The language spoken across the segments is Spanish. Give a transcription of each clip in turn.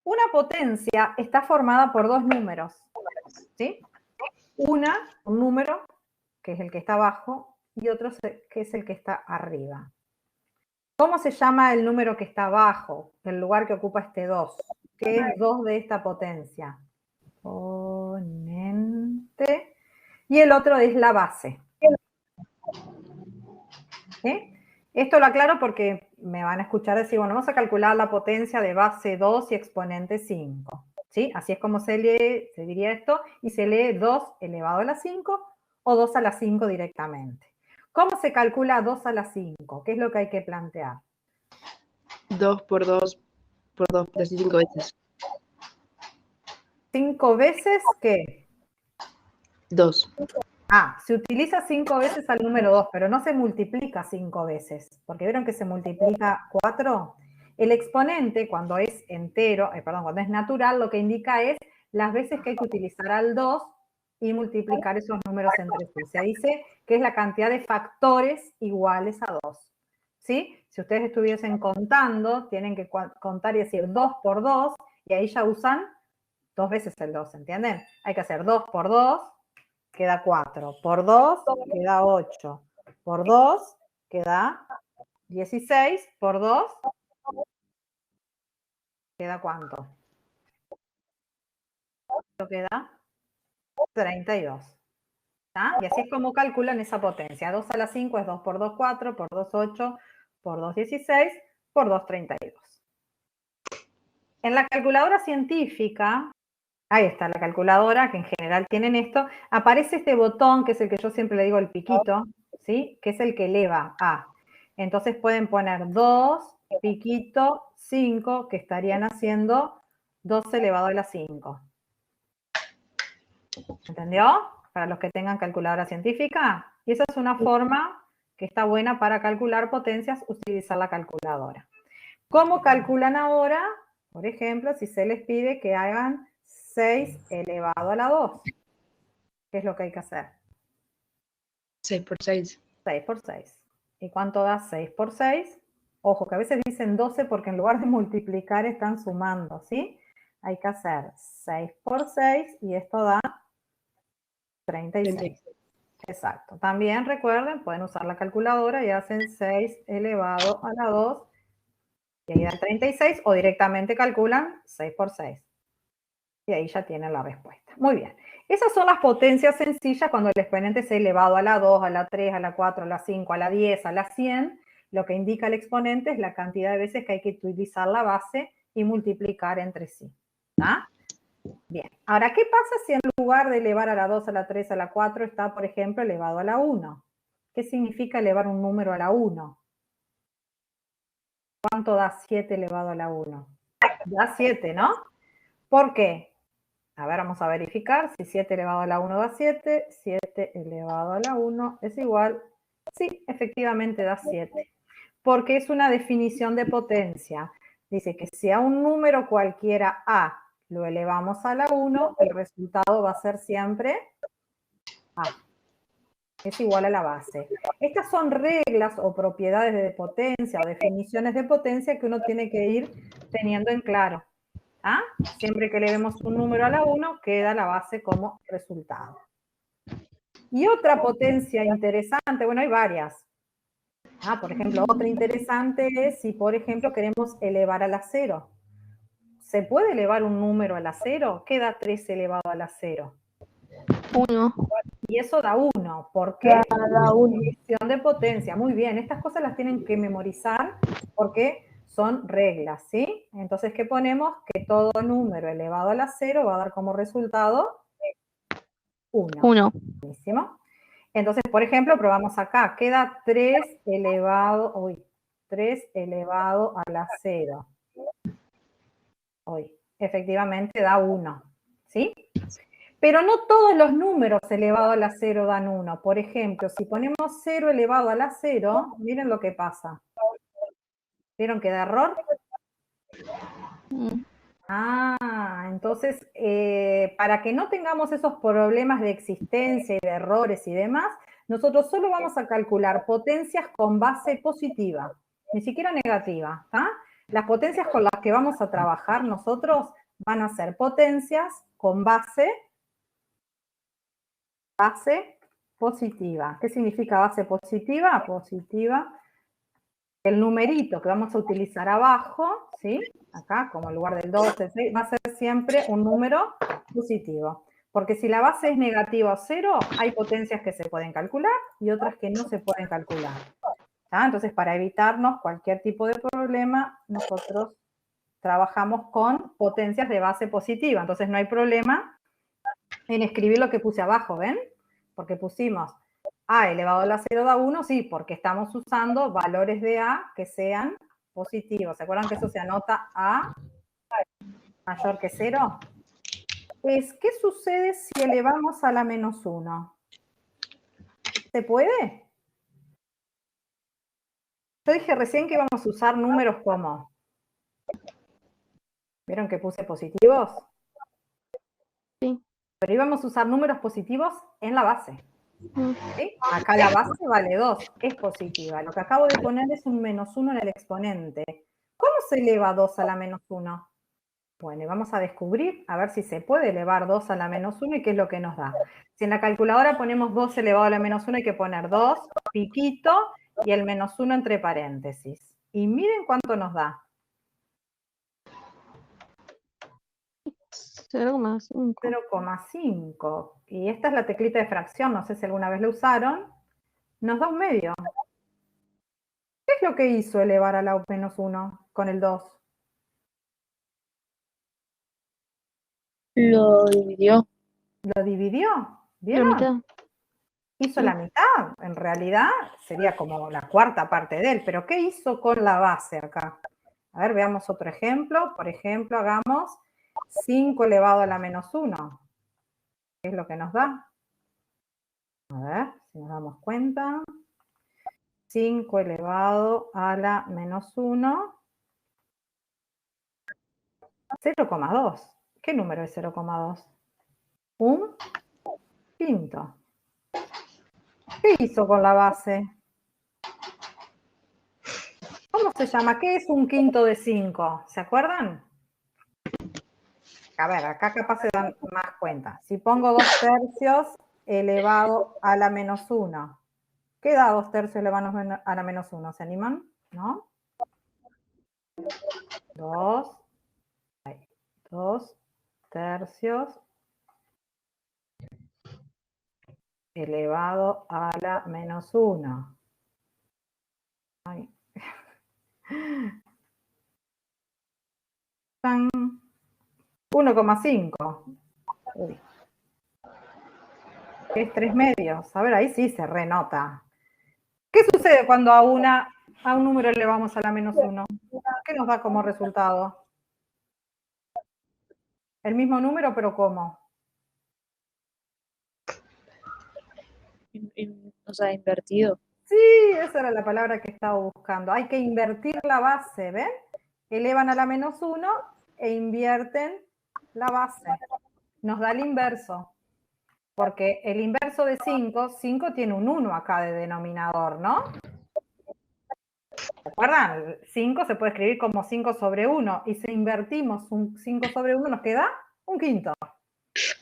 Una potencia está formada por dos números, ¿sí? Un número, que es el que está abajo, y otro que es el que está arriba. ¿Cómo se llama el número que está abajo, el lugar que ocupa este 2? ¿Qué es 2 de esta potencia? Exponente. Y el otro es la base. ¿Sí? Esto lo aclaro porque me van a escuchar decir, bueno, vamos a calcular la potencia de base 2 y exponente 5. ¿Sí? Así es como se lee, se diría esto, y se lee 2 elevado a la 5 o 2 a la 5 directamente. ¿Cómo se calcula 2 a la 5? ¿Qué es lo que hay que plantear? 2 por 2 por 2, así 5 veces. ¿5 veces qué? 2. Se utiliza 5 veces al número 2, pero no se multiplica 5 veces, porque vieron que se multiplica 4. El exponente, cuando es entero, cuando es natural, lo que indica es las veces que hay que utilizar al 2 y multiplicar esos números entre sí. Se dice que es la cantidad de factores iguales a 2. ¿Sí? Si ustedes estuviesen contando, tienen que contar y decir 2 por 2, y ahí ya usan 2 veces el 2, ¿entienden? Hay que hacer 2 por 2, queda 4. Por 2 queda 8. Por 2 queda 16. Por 2 queda ¿cuánto? Esto queda 32. ¿Está? Y así es como calculan esa potencia. 2 a la 5 es 2 por 2, 4. Por 2, 8. Por 2, 16. Por 2, 32. En la calculadora científica, ahí está la calculadora, que en general tienen esto, aparece este botón, que es el que yo siempre le digo el piquito, ¿sí? Que es el que eleva a. Entonces pueden poner 2, piquito, 5, que estarían haciendo 2 elevado a la 5. ¿Entendió? Para los que tengan calculadora científica. Y esa es una forma que está buena para calcular potencias, utilizar la calculadora. ¿Cómo calculan ahora? Por ejemplo, si se les pide que hagan 6 elevado a la 2. ¿Qué es lo que hay que hacer? 6 por 6. 6 por 6. ¿Y cuánto da 6 por 6? Ojo, que a veces dicen 12 porque en lugar de multiplicar están sumando, ¿sí? Hay que hacer 6 por 6 y esto da 36. Exacto. También recuerden, pueden usar la calculadora y hacen 6 elevado a la 2 y ahí dan 36 o directamente calculan 6 por 6. Y ahí ya tienen la respuesta. Muy bien. Esas son las potencias sencillas cuando el exponente es elevado a la 2, a la 3, a la 4, a la 5, a la 10, a la 100. Lo que indica el exponente es la cantidad de veces que hay que utilizar la base y multiplicar entre sí. ¿Ah? Bien. Ahora, ¿qué pasa si en lugar de elevar a la 2, a la 3, a la 4 está, por ejemplo, elevado a la 1? ¿Qué significa elevar un número a la 1? ¿Cuánto da 7 elevado a la 1? Da 7, ¿no? ¿Por qué? A ver, vamos a verificar si 7 elevado a la 1 da 7, 7 elevado a la 1 es igual, sí, efectivamente da 7, porque es una definición de potencia. Dice que si a un número cualquiera A lo elevamos a la 1, el resultado va a ser siempre A, es igual a la base. Estas son reglas o propiedades de potencia o definiciones de potencia que uno tiene que ir teniendo en claro. ¿Ah? Siempre que le demos un número a la 1, queda la base como resultado. Y otra potencia interesante, bueno, hay varias. Por ejemplo, otra interesante es si, por ejemplo, queremos elevar a la 0. ¿Se puede elevar un número a la 0? ¿Qué da 3 elevado a la 0? 1. Y eso da 1. ¿Por qué? Da 1. Definición de potencia. Muy bien, estas cosas las tienen que memorizar porque son reglas, ¿sí? Entonces, ¿qué ponemos? Que todo número elevado a la 0 va a dar como resultado 1. 1. Buenísimo. Entonces, por ejemplo, probamos acá. Queda 3 elevado a la 0. Efectivamente da 1, ¿sí? Pero no todos los números elevados a la 0 dan 1. Por ejemplo, si ponemos 0 elevado a la 0, miren lo que pasa. ¿Vieron que da error? Entonces, para que no tengamos esos problemas de existencia y de errores y demás, nosotros solo vamos a calcular potencias con base positiva, ni siquiera negativa, ¿está? Las potencias con las que vamos a trabajar nosotros van a ser potencias con base positiva. ¿Qué significa base positiva? Positiva. El numerito que vamos a utilizar abajo, ¿sí? Acá, como en lugar del 2, el 6, va a ser siempre un número positivo. Porque si la base es negativa o 0, hay potencias que se pueden calcular y otras que no se pueden calcular. ¿Tá? Entonces, para evitarnos cualquier tipo de problema, nosotros trabajamos con potencias de base positiva. Entonces, no hay problema en escribir lo que puse abajo, ¿ven? Porque pusimos a elevado a la 0 da 1, sí, porque estamos usando valores de a que sean positivos. ¿Se acuerdan que eso se anota a mayor que 0? ¿Qué sucede si elevamos a la menos 1? ¿Se puede? Yo dije recién que íbamos a usar números como... ¿Vieron que puse positivos? Sí. Pero íbamos a usar números positivos en la base. ¿Sí? Acá la base vale 2, es positiva. Lo que acabo de poner es un menos 1 en el exponente. ¿Cómo se eleva 2 a la menos 1? Bueno, y vamos a descubrir, a ver si se puede elevar 2 a la menos 1 y qué es lo que nos da. Si en la calculadora ponemos 2 elevado a la menos 1, hay que poner 2, piquito, y el menos 1 entre paréntesis. Y miren cuánto nos da. 0,5. 0,5. Y esta es la teclita de fracción, no sé si alguna vez la usaron. Nos da un medio. ¿Qué es lo que hizo elevar a la menos 1 con el 2? Lo dividió. ¿Lo dividió? La ¿Vieron? mitad. Hizo Sí. la mitad. En realidad sería como la cuarta parte de él. Pero ¿qué hizo con la base acá? A ver, veamos otro ejemplo. Por ejemplo, hagamos 5 elevado a la menos 1. ¿Qué es lo que nos da? A ver, si nos damos cuenta. 5 elevado a la menos 1. 0,2. ¿Qué número es 0,2? Un quinto. ¿Qué hizo con la base? ¿Cómo se llama? ¿Qué es un quinto de 5? ¿Se acuerdan? A ver, acá capaz se dan más cuenta. Si pongo 2 tercios elevado a la menos 1. ¿Qué da 2 tercios elevado a la menos 1? ¿Se animan? ¿No? 2 tercios elevado a la menos 1. Ay. 1,5. Es 3 medios. A ver, ahí sí se renota. ¿Qué sucede cuando a un número elevamos a la menos 1? ¿Qué nos da como resultado? El mismo número, pero ¿cómo? O sea, invertido. Sí, esa era la palabra que estaba buscando. Hay que invertir la base, ¿ven? Elevan a la menos 1 e invierten la base. Nos da el inverso. Porque el inverso de 5 tiene un 1 acá de denominador, ¿no? ¿Se acuerdan? 5 se puede escribir como 5 sobre 1. Y si invertimos un 5 sobre 1 nos queda un quinto.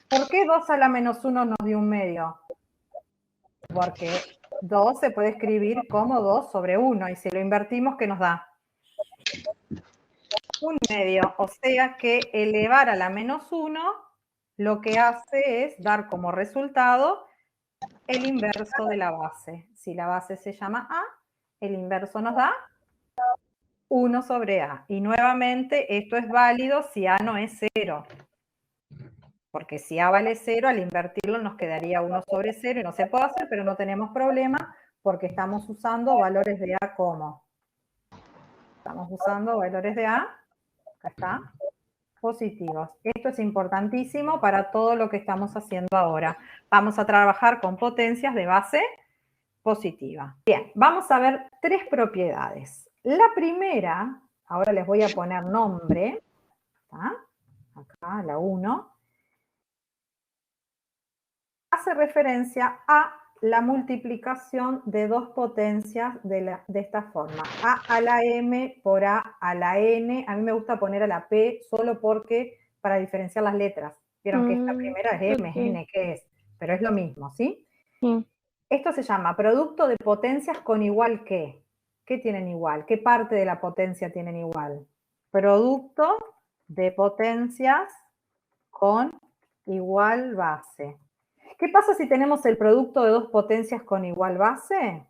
¿Por qué 2 a la menos 1 nos dio un medio? Porque 2 se puede escribir como 2 sobre 1. Y si lo invertimos, ¿qué nos da? Un medio. O sea que elevar a la menos 1 lo que hace es dar como resultado el inverso de la base. Si la base se llama A, el inverso nos da 1 sobre A. Y nuevamente esto es válido si A no es 0. Porque si A vale 0, al invertirlo nos quedaría 1 sobre 0 y no se puede hacer, pero no tenemos problema porque estamos usando valores de A como. Estamos usando valores de A, acá está, positivos. Esto es importantísimo para todo lo que estamos haciendo ahora. Vamos a trabajar con potencias de base positiva. Bien, vamos a ver 3 propiedades. La primera, ahora les voy a poner nombre, ¿tá? Acá la 1, hace referencia a la multiplicación de dos potencias de esta forma. A a la m por a la n. A mí me gusta poner a la p solo porque para diferenciar las letras. Vieron que esta primera es m, es n, ¿qué es? Pero es lo mismo, ¿sí? Sí. Esto se llama producto de potencias con igual que. ¿Qué tienen igual? ¿Qué parte de la potencia tienen igual? Producto de potencias con igual base. ¿Qué pasa si tenemos el producto de dos potencias con igual base?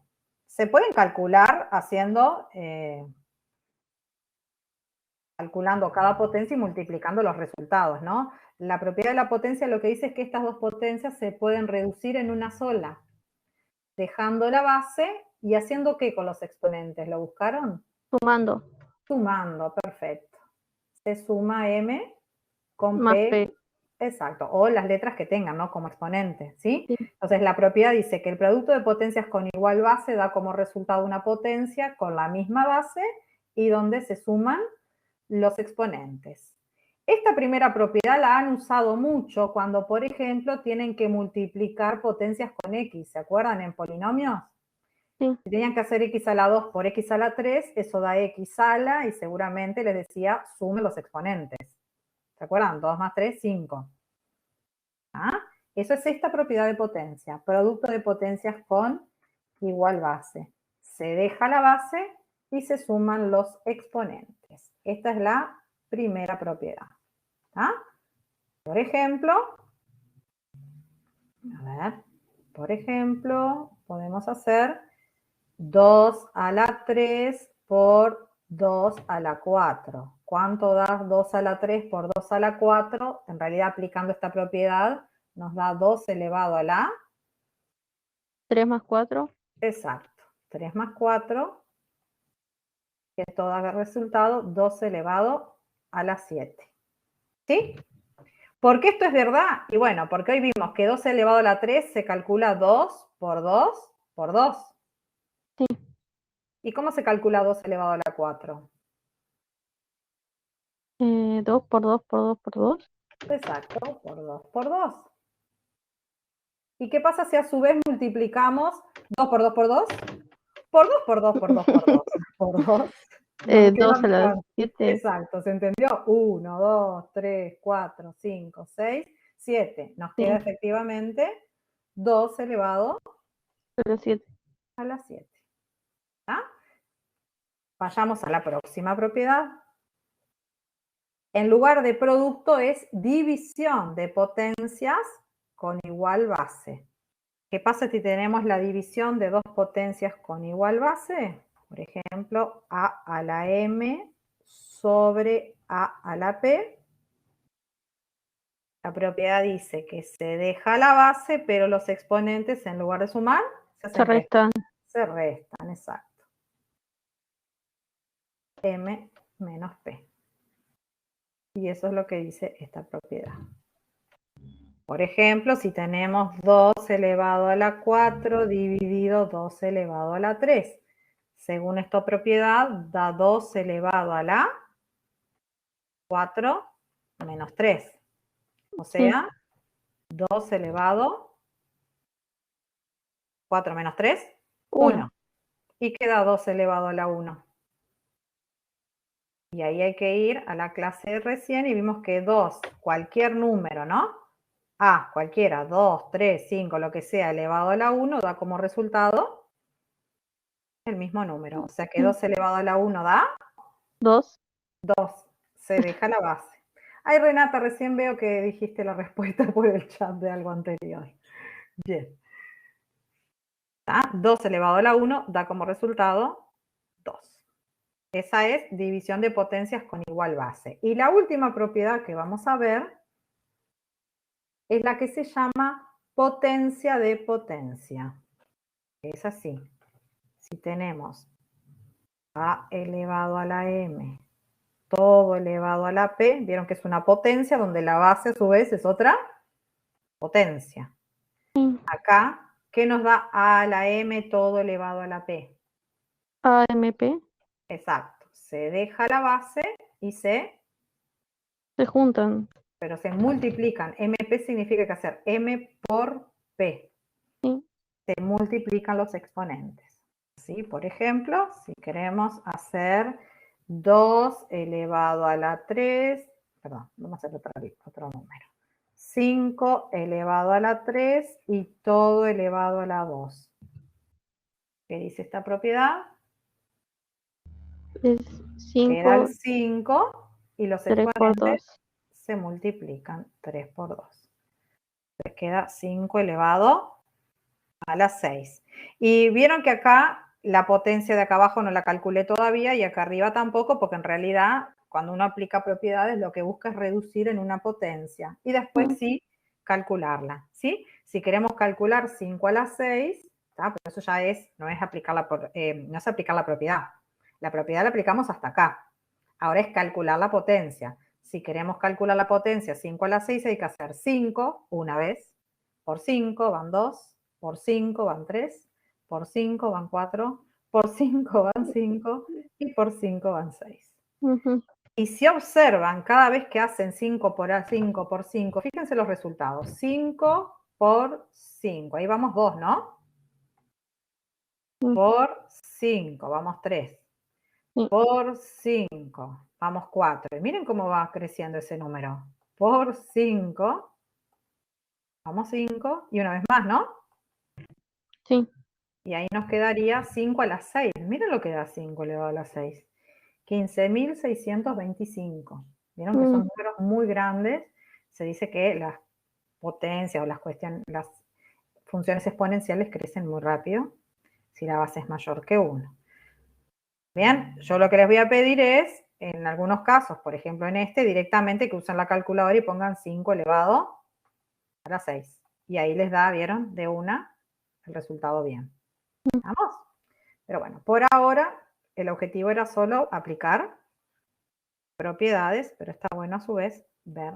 Se pueden calcular calculando cada potencia y multiplicando los resultados, ¿no? La propiedad de la potencia lo que dice es que estas dos potencias se pueden reducir en una sola, dejando la base y haciendo ¿qué con los exponentes? ¿Lo buscaron? Sumando. Sumando, perfecto. Se suma m con Más p. P. Exacto, o las letras que tengan, ¿no? Como exponente, ¿sí? Sí. Entonces la propiedad dice que el producto de potencias con igual base da como resultado una potencia con la misma base y donde se suman los exponentes. Esta primera propiedad la han usado mucho cuando, por ejemplo, tienen que multiplicar potencias con x, ¿se acuerdan? En polinomios. Sí. Si tenían que hacer x a la 2 por x a la 3, eso da x a la y seguramente les decía sume los exponentes. ¿Se acuerdan? 2 más 3, 5. ¿Ah? Eso es esta propiedad de potencia, producto de potencias con igual base. Se deja la base y se suman los exponentes. Esta es la primera propiedad. ¿Ah? Por ejemplo, podemos hacer 2 a la 3 por 2 a la 4. ¿Cuánto da 2 a la 3 por 2 a la 4? En realidad, aplicando esta propiedad, nos da 2 elevado a la... 3 más 4. Exacto. 3 más 4, que esto da resultado 2 elevado a la 7. ¿Sí? ¿Por qué esto es verdad? Y bueno, porque hoy vimos que 2 elevado a la 3 se calcula 2 por 2 por 2. Sí. ¿Y cómo se calcula 2 elevado a la 4? 2 por 2 por 2 por 2. Exacto, por 2 por 2. ¿Y qué pasa si a su vez multiplicamos 2 por 2 por 2? Por 2 por 2 por 2 por 2 por 2. 2 a la 7. Exacto, ¿se entendió? 1, 2, 3, 4, 5, 6, 7. Nos queda efectivamente 2 elevado a la 7. a la 7. ¿Ah? Vayamos a la próxima propiedad. En lugar de producto es división de potencias con igual base. ¿Qué pasa si tenemos la división de dos potencias con igual base? Por ejemplo, a a la m sobre a la p. La propiedad dice que se deja la base, pero los exponentes en lugar de sumar, Se restan. Se restan, exacto. M menos p. Y eso es lo que dice esta propiedad. Por ejemplo, si tenemos 2 elevado a la 4 dividido 2 elevado a la 3. Según esta propiedad, da 2 elevado a la 4 menos 3. O sea, 2 elevado a 4 menos 3, 1. Y queda 2 elevado a la 1. Y ahí hay que ir a la clase de recién y vimos que 2, cualquier número, ¿no? A, cualquiera, 2, 3, 5, lo que sea, elevado a la 1, da como resultado el mismo número. O sea que 2 elevado a la 1 da 2. 2. Se deja la base. Ay, Renata, recién veo que dijiste la respuesta por el chat de algo anterior. Bien. 2 elevado a la 1 da como resultado 2. Esa es división de potencias con igual base. Y la última propiedad que vamos a ver es la que se llama potencia de potencia. Es así. Si tenemos a elevado a la m, todo elevado a la p, vieron que es una potencia donde la base a su vez es otra potencia. Acá, ¿qué nos da a a la m todo elevado a la p? AMP. Exacto. Se deja la base y se juntan. Pero se multiplican. MP significa que hacer M por P. Sí. se multiplican los exponentes. ¿Sí? Por ejemplo, si queremos hacer 2 elevado a la 3, perdón, vamos a hacer otro número. 5 elevado a la 3 y todo elevado a la 2. ¿Qué dice esta propiedad? Es 5, Queda el 5 y los 3 por exponentes 2. se multiplican 3 por 2. Entonces queda 5 elevado a la 6. Y vieron que acá la potencia de acá abajo no la calculé todavía y acá arriba tampoco, porque en realidad cuando uno aplica propiedades lo que busca es reducir en una potencia y después sí calcularla, ¿sí? Si queremos calcular 5 a la 6, pero eso ya no es aplicar no es aplicar la propiedad. La propiedad la aplicamos hasta acá. Ahora es calcular la potencia. Si queremos calcular la potencia 5 a la 6 hay que hacer 5 una vez, por 5 van 2, por 5 van 3, por 5 van 4, por 5 van 5 y por 5 van 6. Y si observan, cada vez que hacen 5 por 5 por 5, fíjense los resultados. 5 por 5, ahí vamos 2, ¿no? Por 5, vamos 3. Por 5, vamos 4. Y miren cómo va creciendo ese número. Por 5, vamos 5, y una vez más, ¿no? Sí. Y ahí nos quedaría 5 a la 6. Miren lo que da 5 elevado a la 6. 15.625. Vieron que son números muy grandes. Se dice que las potencias o las funciones exponenciales crecen muy rápido si la base es mayor que 1. Bien, yo lo que les voy a pedir es, en algunos casos, por ejemplo en este, directamente que usen la calculadora y pongan 5 elevado a la 6. Y ahí les da, ¿vieron? De una el resultado bien. ¿Vamos? Pero bueno, por ahora el objetivo era solo aplicar propiedades, pero está bueno a su vez ver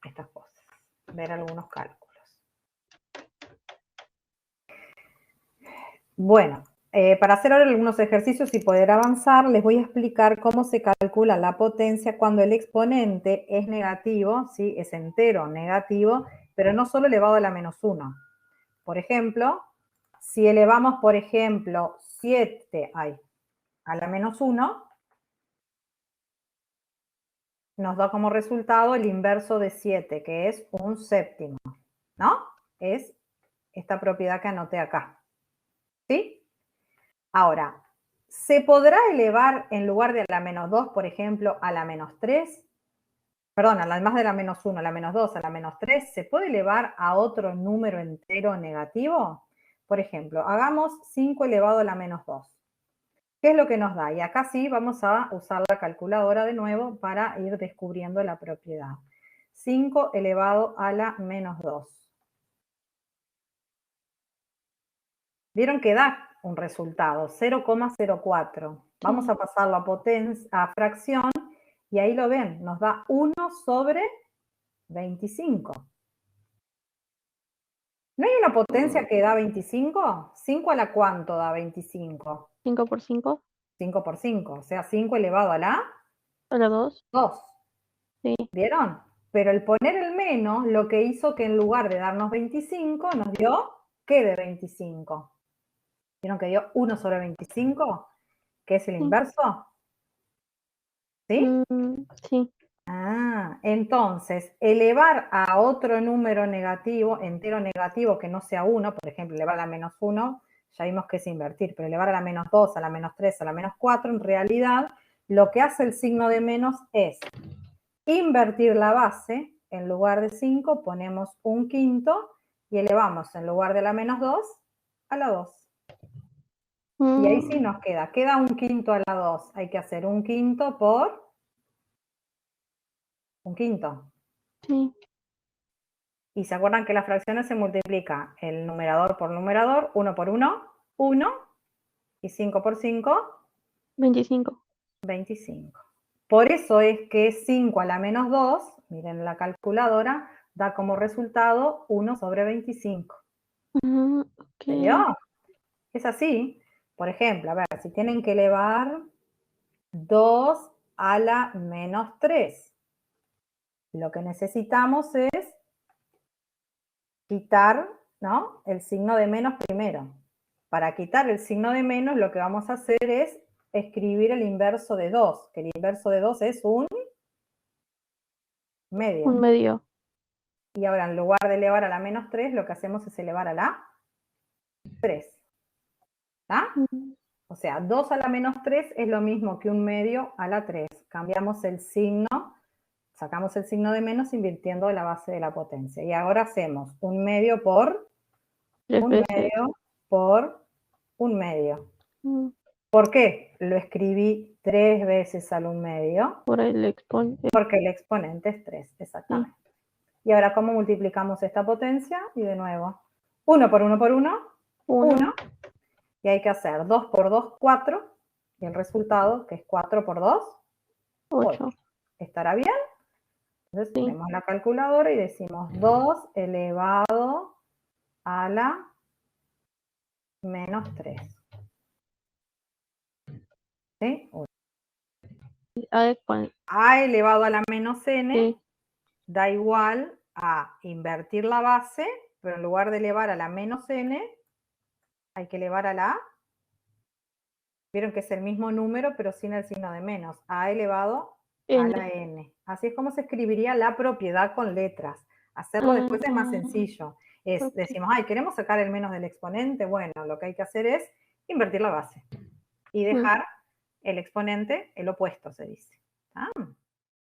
estas cosas, ver algunos cálculos. Bueno, para hacer ahora algunos ejercicios y poder avanzar, les voy a explicar cómo se calcula la potencia cuando el exponente es negativo, ¿sí? Es entero negativo, pero no solo elevado a la menos 1. Por ejemplo, si elevamos, por ejemplo, 7 a la menos 1, nos da como resultado el inverso de 7, que es un séptimo, ¿no? Es esta propiedad que anoté acá, ¿sí? Ahora, ¿se podrá elevar en lugar de a la menos 2, por ejemplo, a la menos 3? Perdón, además de la menos 1, a la menos 2, a la menos 3, ¿se puede elevar a otro número entero negativo? Por ejemplo, hagamos 5 elevado a la menos 2. ¿Qué es lo que nos da? Y acá sí vamos a usar la calculadora de nuevo para ir descubriendo la propiedad. 5 elevado a la menos 2. Vieron que da un resultado, 0,04. Vamos a pasarlo a fracción y ahí lo ven, nos da 1 sobre 25. ¿No hay una potencia que da 25? ¿5 a la cuánto da 25? 5 por 5. 5 por 5, o sea, 5 elevado a la A la 2. 2. Sí. ¿Vieron? Pero el poner el menos lo que hizo que en lugar de darnos 25, nos dio, ¿qué de 25? ¿Vieron que dio 1 sobre 25? ¿Que es el inverso? ¿Sí? Sí. Entonces, elevar a otro número negativo, entero negativo, que no sea 1, por ejemplo, elevar a la menos 1, ya vimos que es invertir, pero elevar a la menos 2, a la menos 3, a la menos 4, en realidad, lo que hace el signo de menos es invertir la base. En lugar de 5 ponemos un quinto y elevamos en lugar de la menos 2 a la 2. Y ahí sí nos queda un quinto a la 2. Hay que hacer un quinto por un quinto. Sí. Y se acuerdan que las fracciones se multiplica el numerador por numerador, 1 por 1, 1, y 5 por 5, 25. 25. Por eso es que 5 a la menos 2, miren la calculadora, da como resultado 1 sobre 25. ¿Se vio? Es así. Por ejemplo, a ver, si tienen que elevar 2 a la menos 3, lo que necesitamos es quitar ¿no? El signo de menos primero. Para quitar el signo de menos, lo que vamos a hacer es escribir el inverso de 2, que el inverso de 2 es un medio. Un medio. Y ahora, en lugar de elevar a la menos 3, lo que hacemos es elevar a la 3. ¿Está? O sea, 2 a la menos 3 es lo mismo que un medio a la 3. Cambiamos el signo, sacamos el signo de menos invirtiendo la base de la potencia. Y ahora hacemos un medio por un medio por un medio. ¿Por qué? Lo escribí 3 veces al un medio. Por el exponente. Porque el exponente es 3, exactamente. Sí. Y ahora, ¿cómo multiplicamos esta potencia? Y de nuevo, 1 por 1 por 1, 1. Y hay que hacer 2 por 2, 4. Y el resultado, que es 4 por 2, 8. ¿Estará bien? Entonces ponemos la calculadora y decimos 2 elevado a la menos 3. ¿Sí? A elevado a la menos n da igual a invertir la base, pero en lugar de elevar a la menos n, hay que elevar a la... Vieron que es el mismo número, pero sin el signo de menos. A elevado a la n. Así es como se escribiría la propiedad con letras. Hacerlo después es más sencillo. Decimos, queremos sacar el menos del exponente. Bueno, lo que hay que hacer es invertir la base. Y dejar el exponente, el opuesto se dice.